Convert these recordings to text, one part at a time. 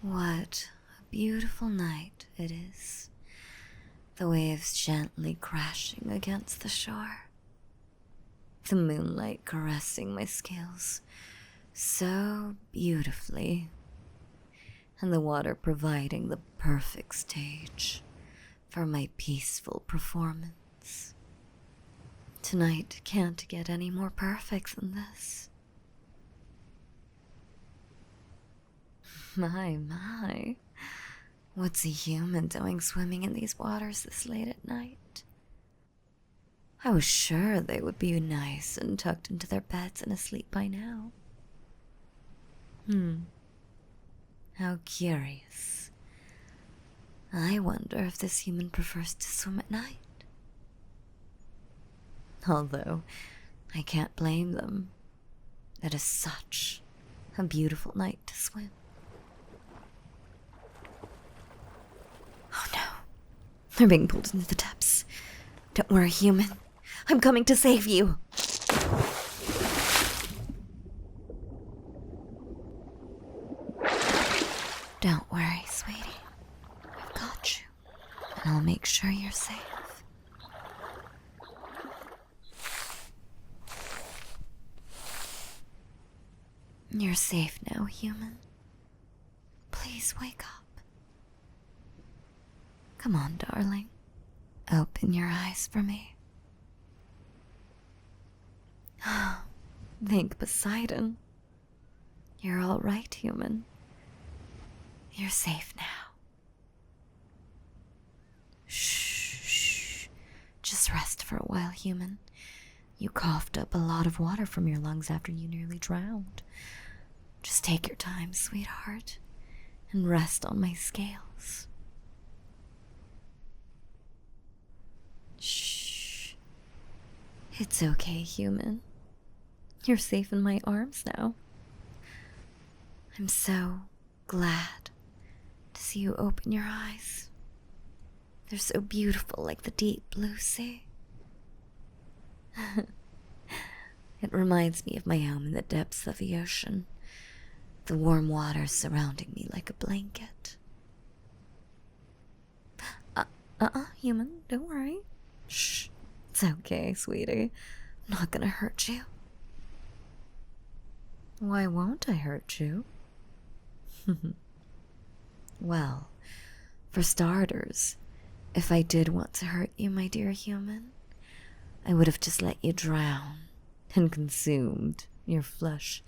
What a beautiful night it is. The waves gently crashing against the shore. The moonlight caressing my scales so beautifully. And the water providing the perfect stage for my peaceful performance. Tonight can't get any more perfect than this. My. What's a human doing swimming in these waters this late at night? I was sure they would be nice and tucked into their beds and asleep by now. How curious. I wonder if this human prefers to swim at night. Although, I can't blame them. It is such a beautiful night to swim. Oh no. They're being pulled into the depths. Don't worry, human. I'm coming to save you. Don't worry, sweetie. I've got you. And I'll make sure you're safe. You're safe now, human. Please wake up. Come on, darling. Open your eyes for me. Thank Poseidon. You're all right, human. You're safe now. Shh. Just rest for a while, human. You coughed up a lot of water from your lungs after you nearly drowned. Just take your time, sweetheart, and rest on my scales. Shh. It's okay, human. You're safe in my arms now. I'm so glad to see you open your eyes. They're so beautiful, like the deep blue sea. It reminds me of my home in the depths of the ocean, the warm water surrounding me like a blanket. Human, don't worry. Shh, it's okay, sweetie. I'm not gonna hurt you. Why won't I hurt you? Well, for starters, if I did want to hurt you, my dear human, I would have just let you drown and consumed your flesh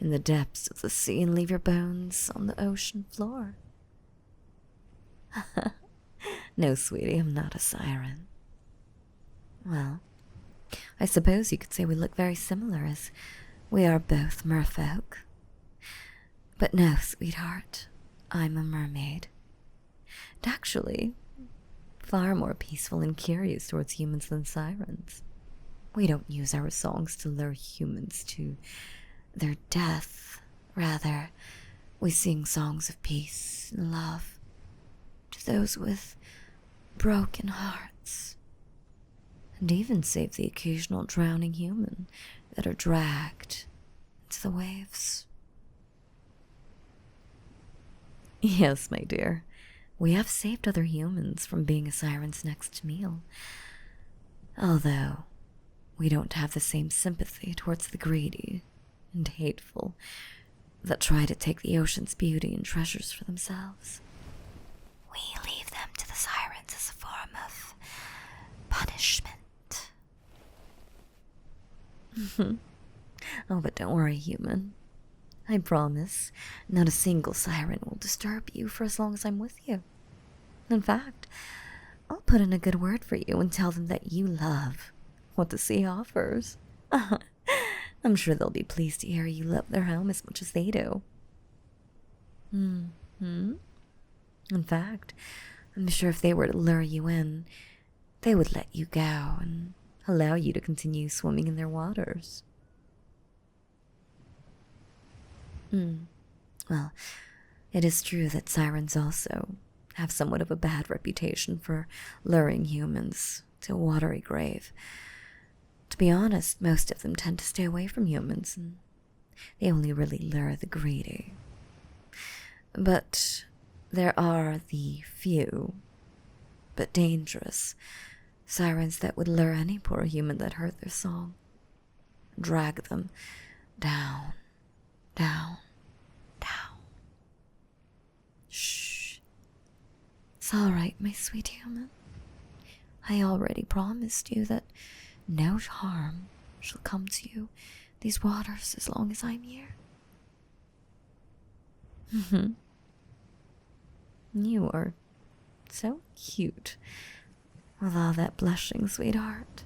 in the depths of the sea and leave your bones on the ocean floor. No, sweetie, I'm not a siren. Well, I suppose you could say we look very similar, as we are both merfolk. But no, sweetheart, I'm a mermaid. And actually, far more peaceful and curious towards humans than sirens. We don't use our songs to lure humans to their death. Rather, we sing songs of peace and love to those with broken hearts, and even save the occasional drowning human that are dragged into the waves. Yes, my dear, we have saved other humans from being a siren's next meal, although we don't have the same sympathy towards the greedy and hateful that try to take the ocean's beauty and treasures for themselves. We leave them to the sirens as a form of punishment. Oh, but don't worry, human. I promise not a single siren will disturb you for as long as I'm with you. In fact, I'll put in a good word for you and tell them that you love what the sea offers. I'm sure they'll be pleased to hear you love their home as much as they do. In fact, I'm sure if they were to lure you in, they would let you go and allow you to continue swimming in their waters. Well, it is true that sirens also have somewhat of a bad reputation for luring humans to a watery grave. To be honest, most of them tend to stay away from humans, and they only really lure the greedy. But there are the few, but dangerous, sirens that would lure any poor human that heard their song, drag them down, down, down. Shh. It's all right, my sweet human. I already promised you that no harm shall come to you, these waters, as long as I'm here. You are so cute with all that blushing, sweetheart.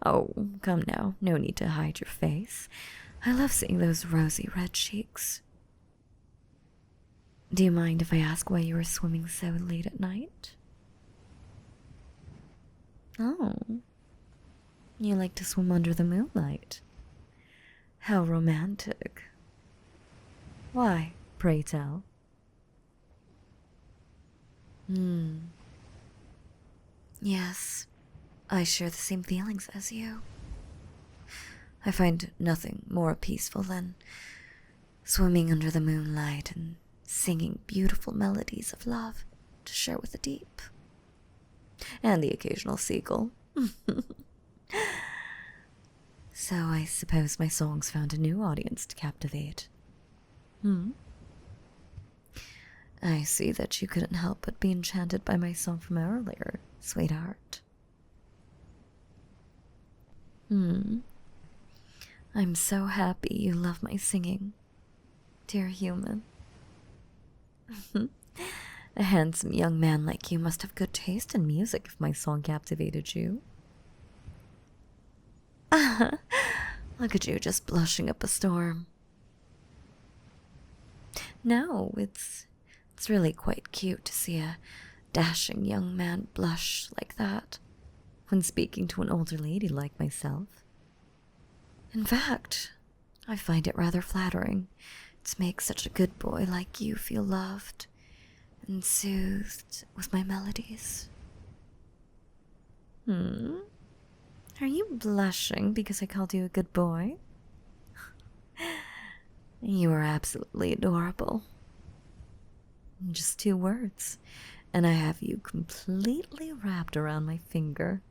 Oh, come now, no need to hide your face. I love seeing those rosy red cheeks. Do you mind if I ask why you were swimming so late at night? Oh, you like to swim under the moonlight. How romantic. Why, pray tell? Yes, I share the same feelings as you. I find nothing more peaceful than swimming under the moonlight and singing beautiful melodies of love to share with the deep. And the occasional seagull. So I suppose my songs found a new audience to captivate. I see that you couldn't help but be enchanted by my song from earlier, sweetheart. I'm so happy you love my singing, dear human. A handsome young man like you must have good taste in music if my song captivated you. Look at you just blushing up a storm. No, it's really quite cute to see a dashing young man blush like that when speaking to an older lady like myself. In fact, I find it rather flattering to make such a good boy like you feel loved and soothed with my melodies. Are you blushing because I called you a good boy? You are absolutely adorable. Just 2 words, and I have you completely wrapped around my finger.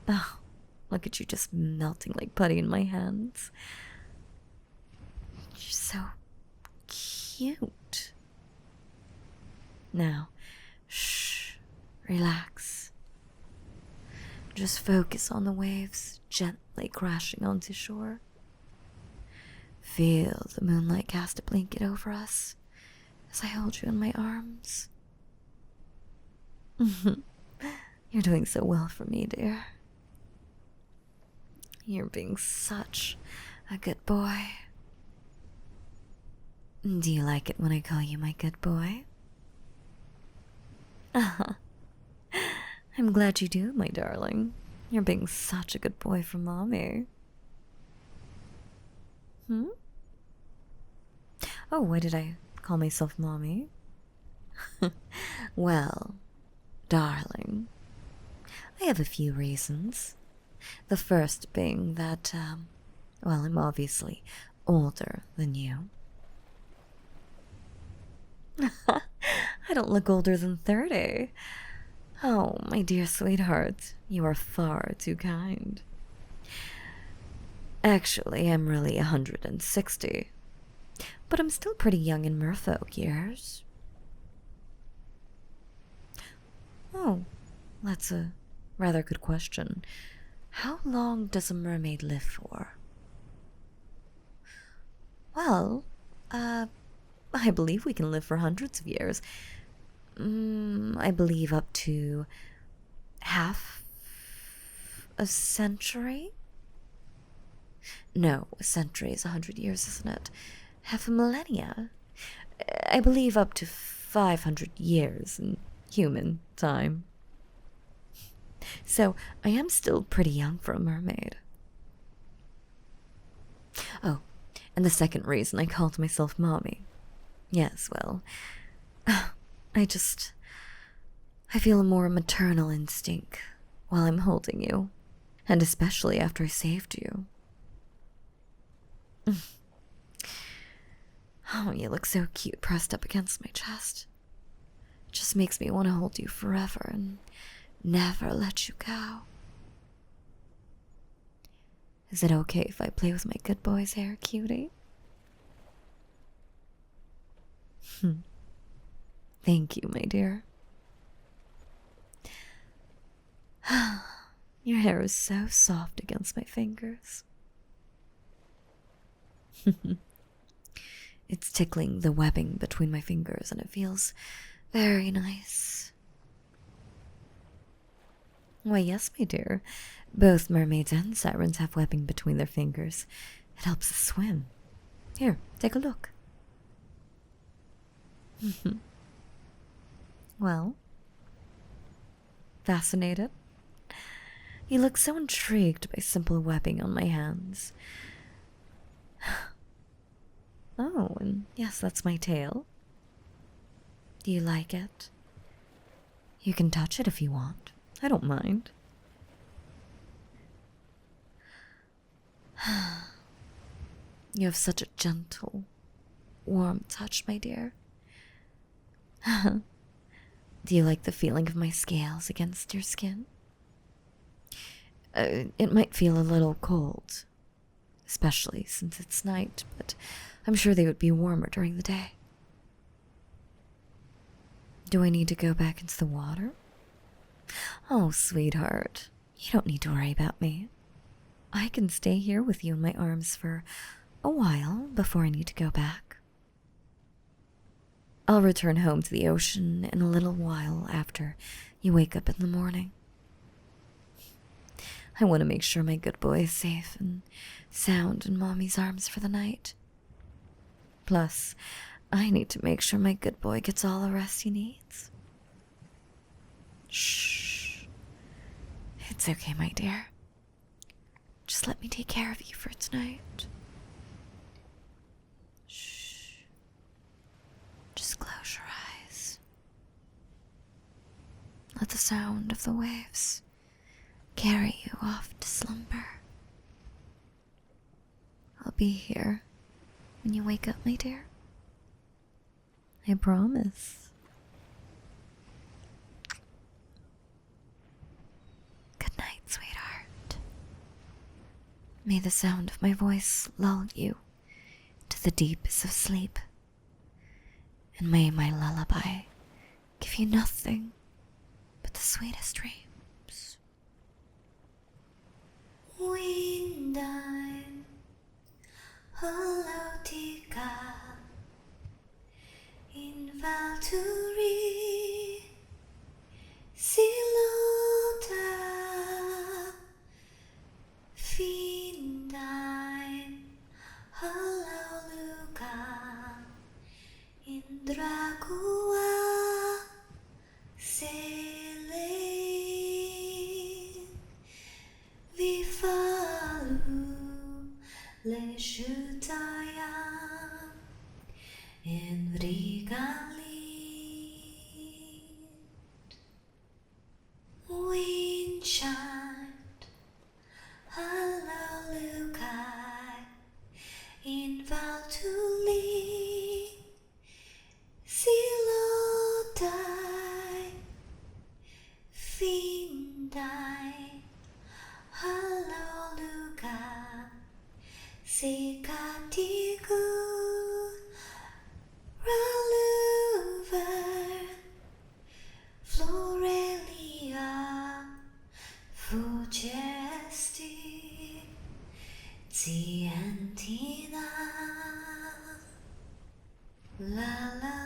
Oh, look at you just melting like putty in my hands. You're so cute. Now, shh, relax. Just focus on the waves gently crashing onto shore. Feel the moonlight cast a blanket over us as I hold you in my arms. You're doing so well for me, dear. You're being such a good boy. Do you like it when I call you my good boy? I'm glad you do, my darling. You're being such a good boy for Mommy. Oh, why did I call myself Mommy? Well, darling, I have a few reasons. The first being that, well, I'm obviously older than you. I don't look older than 30. Oh, my dear sweetheart, you are far too kind. Actually, I'm really 160. But I'm still pretty young in merfolk years. Oh, that's a rather good question. How long does a mermaid live for? Well, I believe we can live for hundreds of years. I believe up to half a century? No, a century is 100 years, isn't it? Half a millennia. I believe up to 500 years in human time. So, I am still pretty young for a mermaid. Oh, and the second reason I called myself Mommy. Yes, well, I feel a more maternal instinct while I'm holding you, and especially after I saved you. Oh, you look so cute pressed up against my chest. It just makes me want to hold you forever and never let you go. Is it okay if I play with my good boy's hair, cutie? Thank you, my dear. Your hair is so soft against my fingers. It's tickling the webbing between my fingers and it feels very nice. Why, yes, my dear. Both mermaids and sirens have webbing between their fingers. It helps us swim. Here, take a look. Well, fascinated? You look so intrigued by simple webbing on my hands. Oh, and yes, that's my tail. Do you like it? You can touch it if you want. I don't mind. You have such a gentle, warm touch, my dear. Do you like the feeling of my scales against your skin? It might feel a little cold, especially since it's night, but I'm sure they would be warmer during the day. Do I need to go back into the water? Oh, sweetheart, you don't need to worry about me. I can stay here with you in my arms for a while before I need to go back. I'll return home to the ocean in a little while after you wake up in the morning. I want to make sure my good boy is safe and sound in Mommy's arms for the night. Plus, I need to make sure my good boy gets all the rest he needs. Shh. It's okay, my dear. Just let me take care of you for tonight. Shh. Just close your eyes. Let the sound of the waves carry you off to slumber. I'll be here when you wake up, my dear. I promise. Good night, sweetheart. May the sound of my voice lull you to the deepest of sleep, and may my lullaby give you nothing but the sweetest dreams. Windine, Holotica, in Valtteri, Silota, Findine, Halloluca, in Dragua, Sele, Vifalu, Leshutaya, in Vrigali, Windshine, Hallelujah, in Valtteri, Silodai, Findai, Hallelujah, Sikatigu, Raluver, Florelia, Fugesti, Tientina, La la